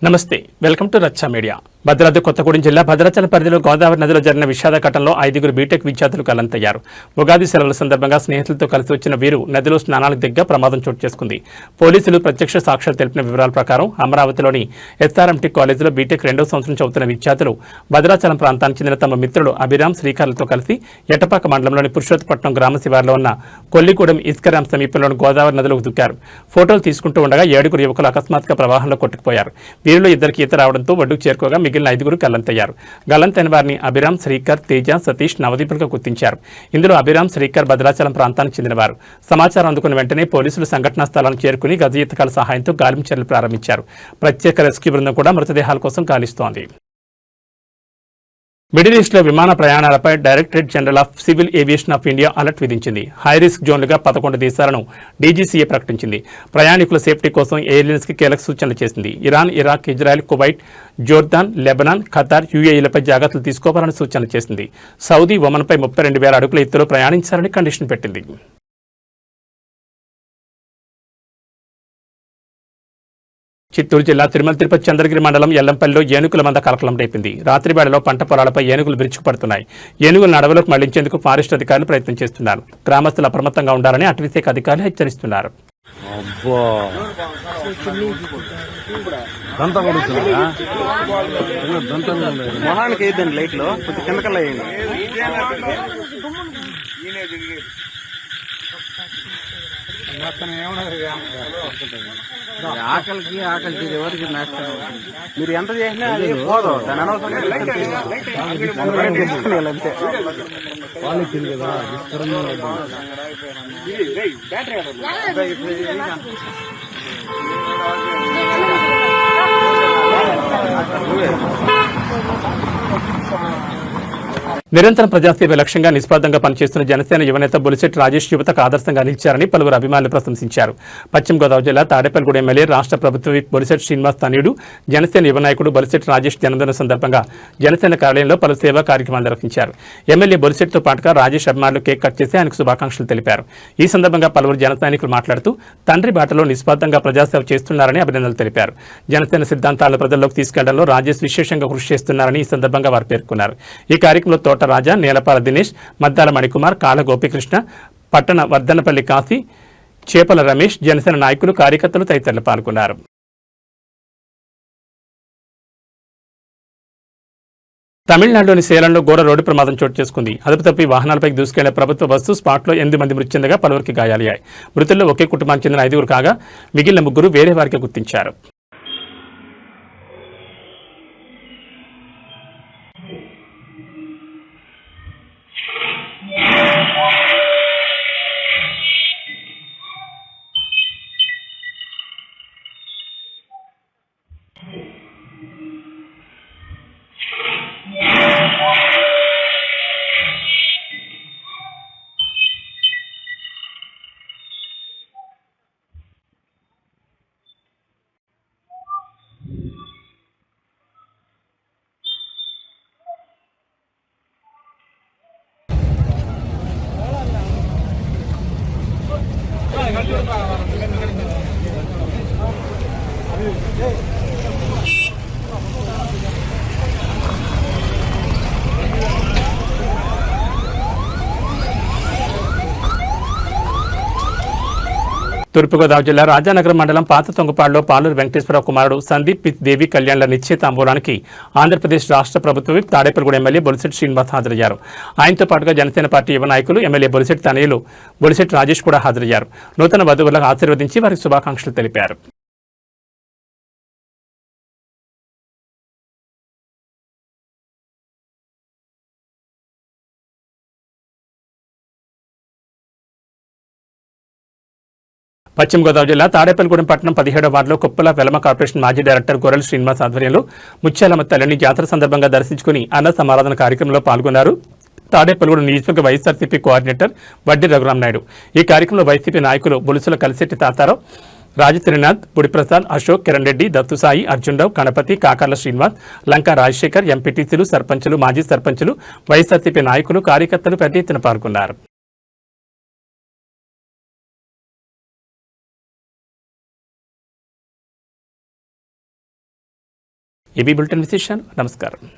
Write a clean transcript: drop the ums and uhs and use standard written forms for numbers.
నమస్తే welcome to రచ్చ media. Bhadradri Kothagudem జిల్లా భద్రాచలం పరిధిలో గోదావరి నదిలో జరిగిన విషాద ఘటనలో 5 బీటెక్ విద్యార్థులు గల్లంతయ్యారు. ఉగాది సెలవుల సందర్భంగా స్నేహితులతో కలిసి వచ్చిన వీరు నదిలో స్నానాలకు దిగ్గా ప్రమాదం చోటు చేసుకుంది. పోలీసులు ప్రత్యక్ష సాక్ష్యాలు తెలిపిన వివరాల ప్రకారం అమరావతిలోని ఎస్ఆర్ఎంటీ కాలేజీలో బీటెక్ 2వ సంవత్సరం చదువుతున్న విద్యార్థులు భద్రాచలం ప్రాంతానికి చెందిన తమ మిత్రుడు అభిరామ్ శ్రీకార్లతో కలిసి ఎటపాక మండలంలోని పురుషోత్తపట్నం గ్రామ శివారులో ఉన్న కొల్లిగూడెం ఇస్కరాం సమీపంలోని గోదావరి నదిలోకి దూకారు. ఫోటోలు తీసుకుంటూ ఉండగా 7 యువకులు అకస్మాత్తుగా ప్రవాహంలో కొట్టుకుపోయారు. వీరిలో 2 ఈత రావడంతో ఒడ్డుకు చేరుకోగా మిగిలిన 5 గల్లంతయ్యారు. గల్లంతైన వారిని అభిరామ్, శ్రీకర్, తేజ, సతీష్, నవదీపులుగా గుర్తించారు. ఇందులో అభిరామ్, శ్రీకర్ భద్రాచలం ప్రాంతానికి చెందినవారు. సమాచారం అందుకున్న వెంటనే పోలీసులు సంఘటనా స్థలానికి చేరుకుని గజ ఈతకాల సహాయంతో గాలింపు చర్యలు ప్రారంభించారు. ప్రత్యేక రెస్క్యూ బృందం కూడా మృతదేహాల కోసం గాలిస్తోంది. మిడిల్ ఈస్ట్లో విమాన ప్రయాణాలపై directorate general of civil aviation of India alert విధించింది. హైరిస్క్ జోన్లుగా 11 దేశాలను డీజీసీఏ ప్రకటించింది. ప్రయాణికుల సేఫ్టీ కోసం ఎయిర్లైన్స్కి కీలక సూచనలు చేసింది. Iran, Iraq, Israel, Kuwait, Jordan, Lebanon, Qatar, యూఏఈలపై జాగ్రత్తలు తీసుకోవాలని సూచనలు చేసింది. సౌదీ, ఒమన్పై 32,000 అడుగుల ఎత్తులో ప్రయాణించాలని కండిషన్ పెట్టింది. చిత్తూరు జిల్లా తిరుమల తిరుపతి చంద్రగిరి మండలం ఎల్లంపల్లిలో ఏనుగుల మంద కలకలం రేపింది. రాత్రి వేళలో పంట పొలాలపై ఏనుగులు విరుచుకుపడుతున్నాయి. ఏనుగులను అడవులకు మళ్లించేందుకు ఫారెస్ట్ అధికారులు ప్రయత్నం చేస్తున్నారు. గ్రామస్తులు అప్రమత్తంగా ఉండాలని అటవీశాఖ అధికారులు హెచ్చరిస్తున్నారు. ఆకలికి ఎవరికి నష్టం. మీరు ఎంత చేసినా అది పోదు. దాని అనవసరం నిరంతరం ప్రజాసేవ లక్ష్యంగా నిస్వార్థంగా పనిచేస్తున్న జనసేన యువనేత బొలిశెట్టి రాజేష్ యువతకు ఆదర్శంగా నిలిచారని పలువురు అభిమానులు ప్రశంసించారు. పశ్చిమ గోదావరి జిల్లా తాడేపల్లిగూడ ఎమ్మెల్యే, రాష్ట్ర ప్రభుత్వ విప్ బొలిశెట్టి శ్రీనివాస్ తనయుడు, జనసేన యువ నాయకుడు బొలిశెట్టి రాజేష్ జన్మదిన సందర్భంగా జనసేన కార్యాలయంలో పలు సేవా కార్యక్రమాలు నిర్వహించారు. ఎమ్మెల్యే బొలిశెట్టితో పాటుగా రాజేష్ అభిమానులు కేక్ కట్ చేసి ఆయనకు శుభాకాంక్షలు తెలిపారు. ఈ సందర్భంగా పలువురు జన సైనికులు మాట్లాడుతూ తండ్రి బాటలో నిస్వార్థంగా ప్రజాసేవ చేస్తున్నారని అభినందనలు తెలిపారు. జనసేన సిద్ధాంతాలను ప్రజల్లోకి తీసుకెళ్లడంలో రాజేష్ విశేషంగా కృషి చేస్తున్నారని ఈ సందర్భంగా వారు పేర్కొన్నారు. ఈ కార్యక్రమంలో తోట రాజా, నేలపాల దినేష్, మద్దాల మణికుమార్, కాల గోపీకృష్ణ, పట్టణ వర్ధనపల్లి కాశీ, చేపల రమేష్, జనసేన నాయకులు, కార్యకర్తలు తదితరులు పాల్గొన్నారు. తమిళనాడులోని సేలంలో ఘోర రోడ్డు ప్రమాదం చోటు చేసుకుంది. అదుపు తప్పి వాహనాలపై దూసుకెళ్లే ప్రభుత్వ బస్సు స్పాట్లో 8 మంది మృతి చెందగా పలువురికి గాయాలయ్యాయి. మృతుల్లో ఒకే కుటుంబానికి చెందిన 5 కాగా మిగిలిన 3 వేరే వారికి గుర్తించారు. తూర్పుగోదావరి జిల్లా రాజానగరం మండలం పాత తొంగపాడులో పాలూరు వెంకటేశ్వరరావు కుమారుడు సందీప్ దేవి కళ్యాణ్ల నిశ్చితాంబూలానికి ఆంధ్రప్రదేశ్ రాష్ట్ర ప్రభుత్వ విప్ తాడేపల్లిగూడ ఎమ్మెల్యే బొలిశెట్టి శ్రీనివాస్ హాజరయ్యారు. ఆయనతో పాటుగా జనసేన పార్టీ యువ నాయకులు, ఎమ్మెల్యే బొలిశెట్టి తనయులు బొలిశెట్టి రాజేష్ కూడా హాజరయ్యారు. నూతన వధువులకు ఆశీర్వదించి వారికి శుభాకాంక్షలు తెలిపారు. పశ్చిమ గోదావరి జిల్లా తాడేపల్లిగూడెం పట్టణం 17వ వార్డులో కుప్పల వెలమ కార్పొరేషన్ మాజీ డైరెక్టర్ గొర్రెల శ్రీనివాస్ ఆధ్వర్యంలో ముత్యాలమ్మ తల్లిని జాతర సందర్భంగా దర్శించుకుని అన్న సమారాధన కార్యక్రమంలో పాల్గొన్నారు. తాడేపల్లిగూడెం నియోజకవర్గ వైఎస్ఆర్సీపీ కోఆర్డినేటర్ వడ్డీ రఘురామ్ నాయుడు. ఈ కార్యక్రమంలో వైసీపీ నాయకులు బొలుసుల కలిశెట్టి తాతారావు, రాజత్రినాథ్, బుడిప్రసాద్, అశోక్, కిరణ్ రెడ్డి, దత్తుసాయి, అర్జున్రావు, గణపతి, కాకర్ల శ్రీనివాస్, లంకా రాజశేఖర్, ఎంపీటీసీలు, సర్పంచులు, మాజీ సర్పంచులు, వైఎస్ఆర్సీపీ నాయకులు, కార్యకర్తలు పెద్ద ఎత్తున పాల్గొన్నారు. ఏబీ బులెటిన్ విశేషాలు. నమస్కారం.